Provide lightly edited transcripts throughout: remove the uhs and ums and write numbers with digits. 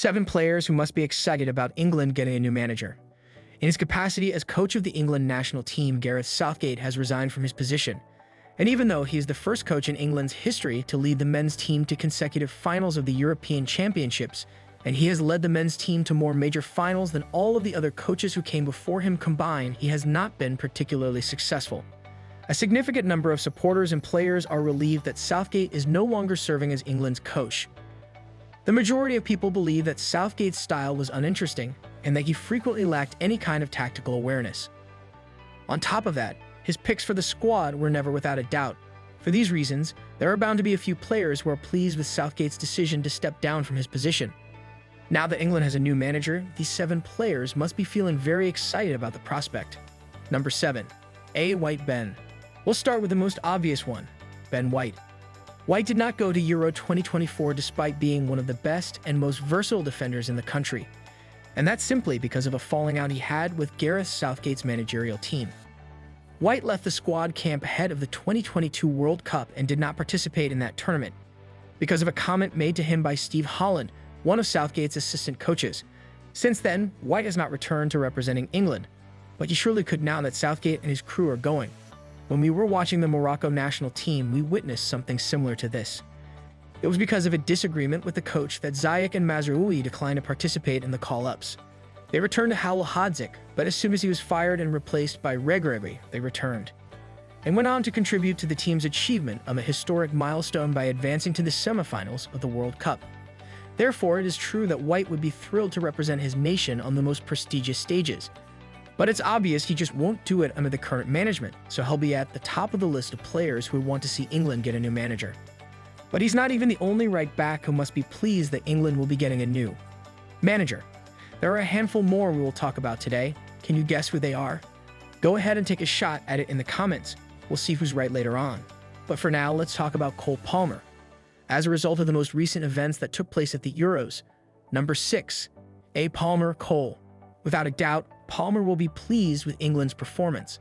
7 players who must be excited about England getting a new manager. In his capacity as coach of the England national team, Gareth Southgate has resigned from his position. And even though he is the first coach in England's history to lead the men's team to consecutive finals of the European Championships, and he has led the men's team to more major finals than all of the other coaches who came before him combined, he has not been particularly successful. A significant number of supporters and players are relieved that Southgate is no longer serving as England's coach. The majority of people believe that Southgate's style was uninteresting and that he frequently lacked any kind of tactical awareness. On top of that, his picks for the squad were never without a doubt. For these reasons, there are bound to be a few players who are pleased with Southgate's decision to step down from his position. Now that England has a new manager, these 7 players must be feeling very excited about the prospect. Number 7. White Ben. We'll start with the most obvious one, Ben White. White did not go to Euro 2024 despite being one of the best and most versatile defenders in the country. And that's simply because of a falling out he had with Gareth Southgate's managerial team. White left the squad camp ahead of the 2022 World Cup and did not participate in that tournament because of a comment made to him by Steve Holland, one of Southgate's assistant coaches. Since then, White has not returned to representing England, but he surely could now that Southgate and his crew are going. When we were watching the Morocco national team, we witnessed something similar to this. It was because of a disagreement with the coach that Ziyech and Mazraoui declined to participate in the call-ups. They returned to Halilhadzik, but as soon as he was fired and replaced by Regragui, they returned, and went on to contribute to the team's achievement of a historic milestone by advancing to the semifinals of the World Cup. Therefore, it is true that White would be thrilled to represent his nation on the most prestigious stages. But it's obvious he just won't do it under the current management, so he'll be at the top of the list of players who want to see England get a new manager. But he's not even the only right back who must be pleased that England will be getting a new manager. There are a handful more we will talk about today. Can you guess who they are? Go ahead and take a shot at it in the comments. We'll see who's right later on. But for now, let's talk about Cole Palmer. As a result of the most recent events that took place at the Euros, number 6, Palmer Cole. Without a doubt, Palmer will be pleased with England's performance,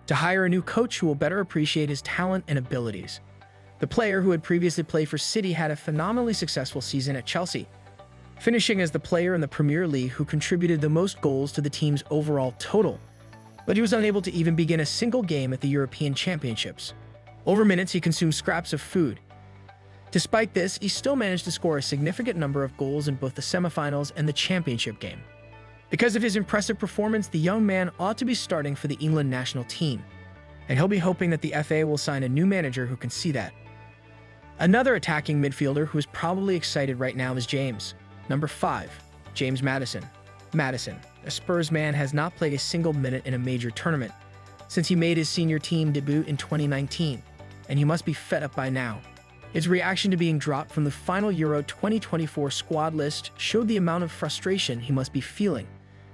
to hire a new coach who will better appreciate his talent and abilities. The player who had previously played for City had a phenomenally successful season at Chelsea, finishing as the player in the Premier League who contributed the most goals to the team's overall total, but he was unable to even begin a single game at the European Championships. Over minutes, he consumed scraps of food. Despite this, he still managed to score a significant number of goals in both the semifinals and the championship game. Because of his impressive performance, the young man ought to be starting for the England national team, and he'll be hoping that the FA will sign a new manager who can see that. Another attacking midfielder who is probably excited right now is James. Number 5, James Maddison. Maddison, a Spurs man, has not played a single minute in a major tournament since he made his senior team debut in 2019, and he must be fed up by now. His reaction to being dropped from the final Euro 2024 squad list showed the amount of frustration he must be feeling.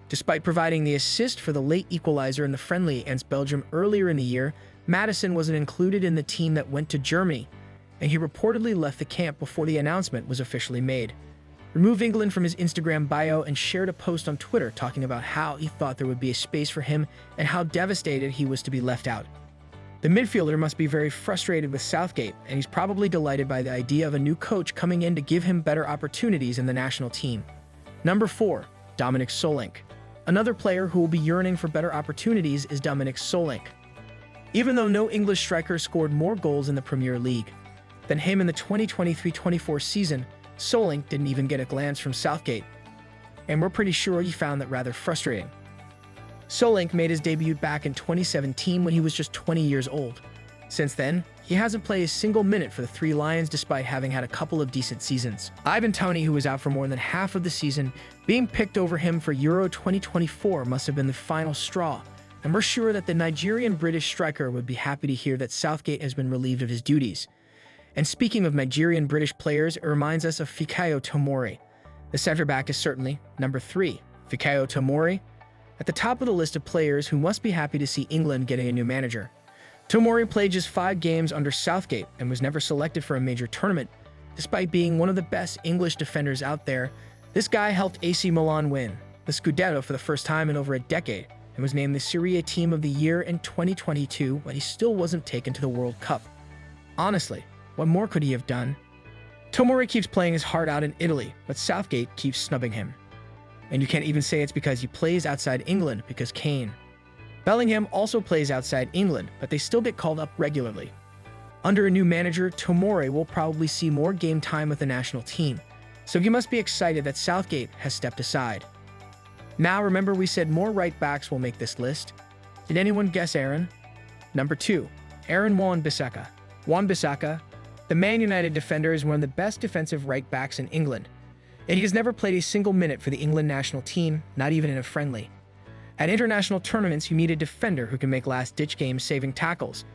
Despite providing the assist for the late equalizer in the friendly against Belgium earlier in the year, Maddison wasn't included in the team that went to Germany, and he reportedly left the camp before the announcement was officially made. Removed England from his Instagram bio and shared a post on Twitter talking about how he thought there would be a space for him and how devastated he was to be left out. The midfielder must be very frustrated with Southgate, and he's probably delighted by the idea of a new coach coming in to give him better opportunities in the national team. Number 4, Dominic Solanke. Another player who will be yearning for better opportunities is Dominic Solanke. Even though no English striker scored more goals in the Premier League than him in the 2023-24 season, Solanke didn't even get a glance from Southgate, and we're pretty sure he found that rather frustrating. Solanke made his debut back in 2017 when he was just 20 years old. Since then, he hasn't played a single minute for the Three Lions despite having had a couple of decent seasons. Ivan Toney, who was out for more than half of the season, being picked over him for Euro 2024 must have been the final straw, and we're sure that the Nigerian-British striker would be happy to hear that Southgate has been relieved of his duties. And speaking of Nigerian-British players, it reminds us of Fikayo Tomori. The centre-back is certainly number 3, Fikayo Tomori, at the top of the list of players who must be happy to see England getting a new manager. Tomori played just 5 games under Southgate and was never selected for a major tournament. Despite being one of the best English defenders out there, this guy helped AC Milan win the Scudetto for the first time in over a decade and was named the Serie A Team of the Year in 2022 when he still wasn't taken to the World Cup. Honestly, what more could he have done? Tomori keeps playing his heart out in Italy, but Southgate keeps snubbing him. And you can't even say it's because he plays outside England because Kane. Bellingham also plays outside England, but they still get called up regularly. Under a new manager, Tomori will probably see more game time with the national team, so you must be excited that Southgate has stepped aside. Now remember we said more right backs will make this list? Did anyone guess Aaron? Number 2. Aaron Wan-Bissaka. Wan-Bissaka, the Man United defender, is one of the best defensive right backs in England, and he has never played a single minute for the England national team, not even in a friendly. At international tournaments, you need a defender who can make last-ditch games saving tackles,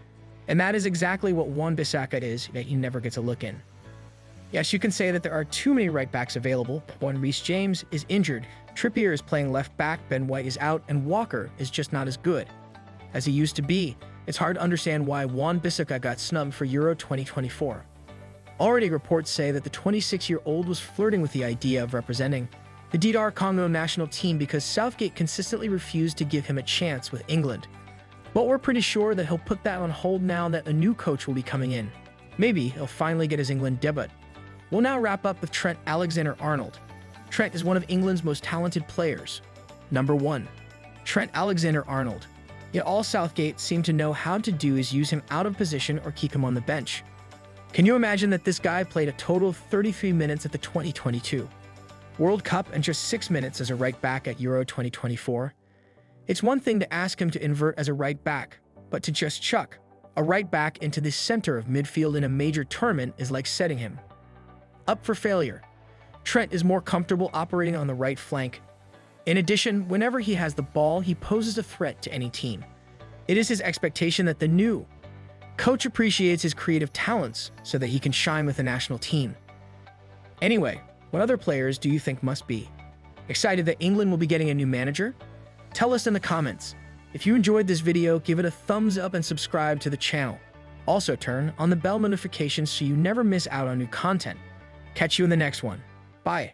and that is exactly what Wan-Bissaka is, yet he never gets a look in. Yes, you can say that there are too many right backs available, but when Reece James is injured, Trippier is playing left back, Ben White is out, and Walker is just not as good as he used to be. It's hard to understand why Wan-Bissaka got snubbed for Euro 2024. Already reports say that the 26-year-old was flirting with the idea of representing the DR Congo national team because Southgate consistently refused to give him a chance with England. But we're pretty sure that he'll put that on hold now that a new coach will be coming in. Maybe he'll finally get his England debut. We'll now wrap up with Trent Alexander-Arnold. Trent is one of England's most talented players. Number 1. Trent Alexander-Arnold. Yet all Southgate seemed to know how to do is use him out of position or keep him on the bench. Can you imagine that this guy played a total of 33 minutes at the 2022 World Cup and just 6 minutes as a right back at Euro 2024? It's one thing to ask him to invert as a right back, but to just chuck a right back into the center of midfield in a major tournament is like setting him up for failure. Trent is more comfortable operating on the right flank. In addition, whenever he has the ball, he poses a threat to any team. It is his expectation that the new coach appreciates his creative talents so that he can shine with the national team. Anyway, what other players do you think must be excited that England will be getting a new manager? Tell us in the comments. If you enjoyed this video, give it a thumbs up and subscribe to the channel. Also turn on the bell notifications so you never miss out on new content. Catch you in the next one. Bye.